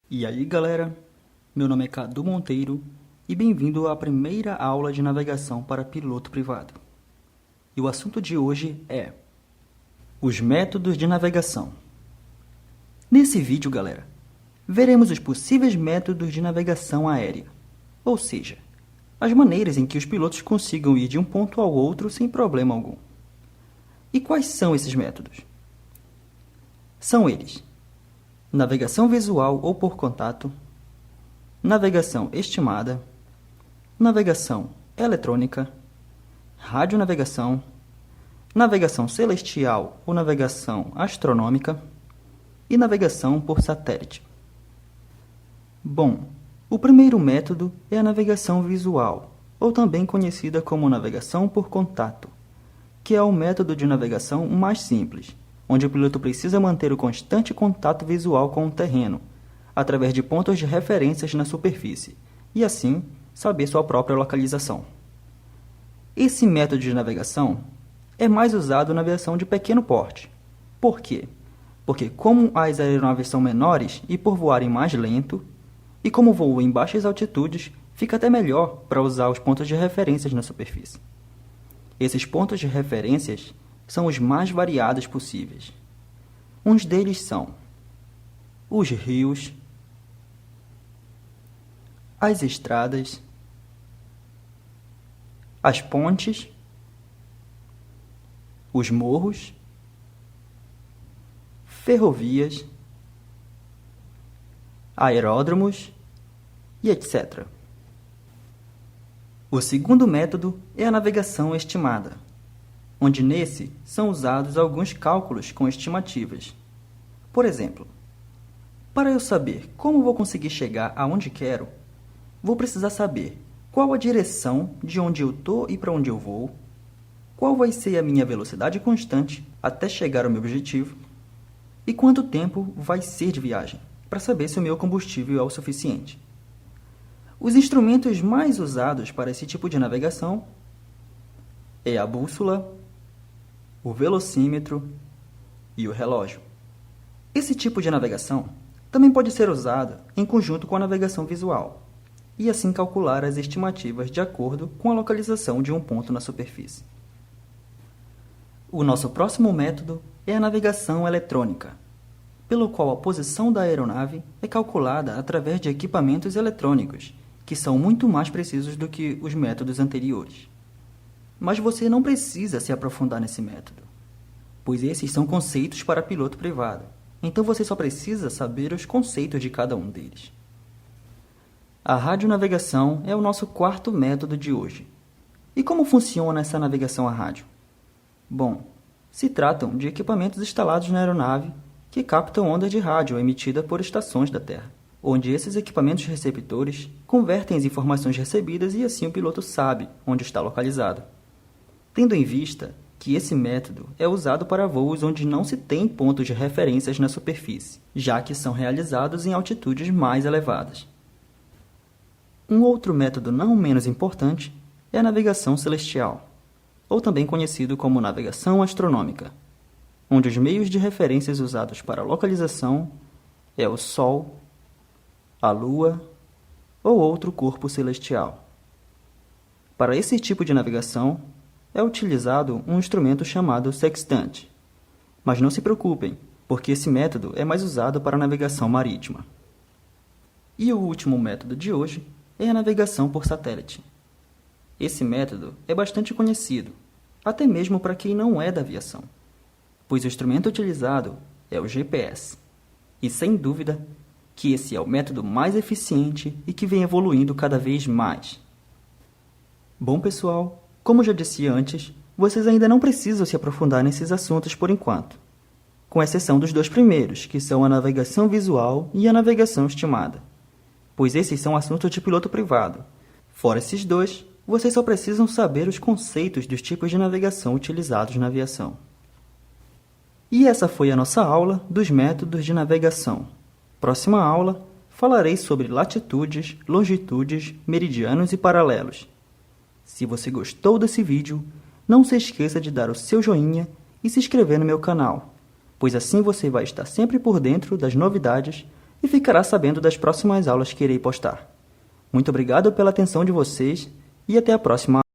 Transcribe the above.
E aí galera, meu nome é Cadu Monteiro e bem-vindo à primeira aula de navegação para piloto privado. E o assunto de hoje é os métodos de navegação. Nesse vídeo, galera, veremos os possíveis métodos de navegação aérea, ou seja, as maneiras em que os pilotos consigam ir de um ponto ao outro sem problema algum. E quais são esses métodos? São eles: navegação visual ou por contato, navegação estimada, navegação eletrônica, radionavegação, navegação celestial ou navegação astronômica e navegação por satélite. Bom, o primeiro método é a navegação visual, ou também conhecida como navegação por contato, que é o método de navegação mais simples, onde o piloto precisa manter o constante contato visual com o terreno, através de pontos de referências na superfície, e assim saber sua própria localização. Esse método de navegação é mais usado na aviação de pequeno porte. Por quê? Porque como as aeronaves são menores e por voarem mais lento, e como voam em baixas altitudes, fica até melhor para usar os pontos de referências na superfície. Esses pontos de referências são os mais variados possíveis. Uns deles são os rios, as estradas, as pontes, os morros, ferrovias, aeródromos e etc. O segundo método é a navegação estimada, onde nesse são usados alguns cálculos com estimativas. Por exemplo, para eu saber como vou conseguir chegar aonde quero, vou precisar saber qual a direção de onde eu estou e para onde eu vou, qual vai ser a minha velocidade constante até chegar ao meu objetivo e quanto tempo vai ser de viagem, para saber se o meu combustível é o suficiente. Os instrumentos mais usados para esse tipo de navegação é a bússola, o velocímetro e o relógio. Esse tipo de navegação também pode ser usado em conjunto com a navegação visual, e assim calcular as estimativas de acordo com a localização de um ponto na superfície. O nosso próximo método é a navegação eletrônica, pelo qual a posição da aeronave é calculada através de equipamentos eletrônicos, que são muito mais precisos do que os métodos anteriores. Mas você não precisa se aprofundar nesse método, pois esses são conceitos para piloto privado, então você só precisa saber os conceitos de cada um deles. A radionavegação é o nosso quarto método de hoje. E como funciona essa navegação a rádio? Bom, se tratam de equipamentos instalados na aeronave que captam ondas de rádio emitidas por estações da Terra, onde esses equipamentos receptores convertem as informações recebidas e assim o piloto sabe onde está localizado. Tendo em vista que esse método é usado para voos onde não se tem pontos de referências na superfície, já que são realizados em altitudes mais elevadas. Um outro método não menos importante é a navegação celestial, ou também conhecido como navegação astronômica, onde os meios de referências usados para localização é o Sol, a Lua ou outro corpo celestial. Para esse tipo de navegação, é utilizado um instrumento chamado sextante. Mas não se preocupem, porque esse método é mais usado para navegação marítima. E o último método de hoje é a navegação por satélite. Esse método é bastante conhecido, até mesmo para quem não é da aviação, pois o instrumento utilizado é o GPS. E sem dúvida que esse é o método mais eficiente e que vem evoluindo cada vez mais. Bom pessoal, como já disse antes, vocês ainda não precisam se aprofundar nesses assuntos por enquanto, com exceção dos dois primeiros, que são a navegação visual e a navegação estimada, pois esses são assuntos de piloto privado. Fora esses dois, vocês só precisam saber os conceitos dos tipos de navegação utilizados na aviação. E essa foi a nossa aula dos métodos de navegação. Próxima aula, falarei sobre latitudes, longitudes, meridianos e paralelos. Se você gostou desse vídeo, não se esqueça de dar o seu joinha e se inscrever no meu canal, pois assim você vai estar sempre por dentro das novidades e ficará sabendo das próximas aulas que irei postar. Muito obrigado pela atenção de vocês e até a próxima.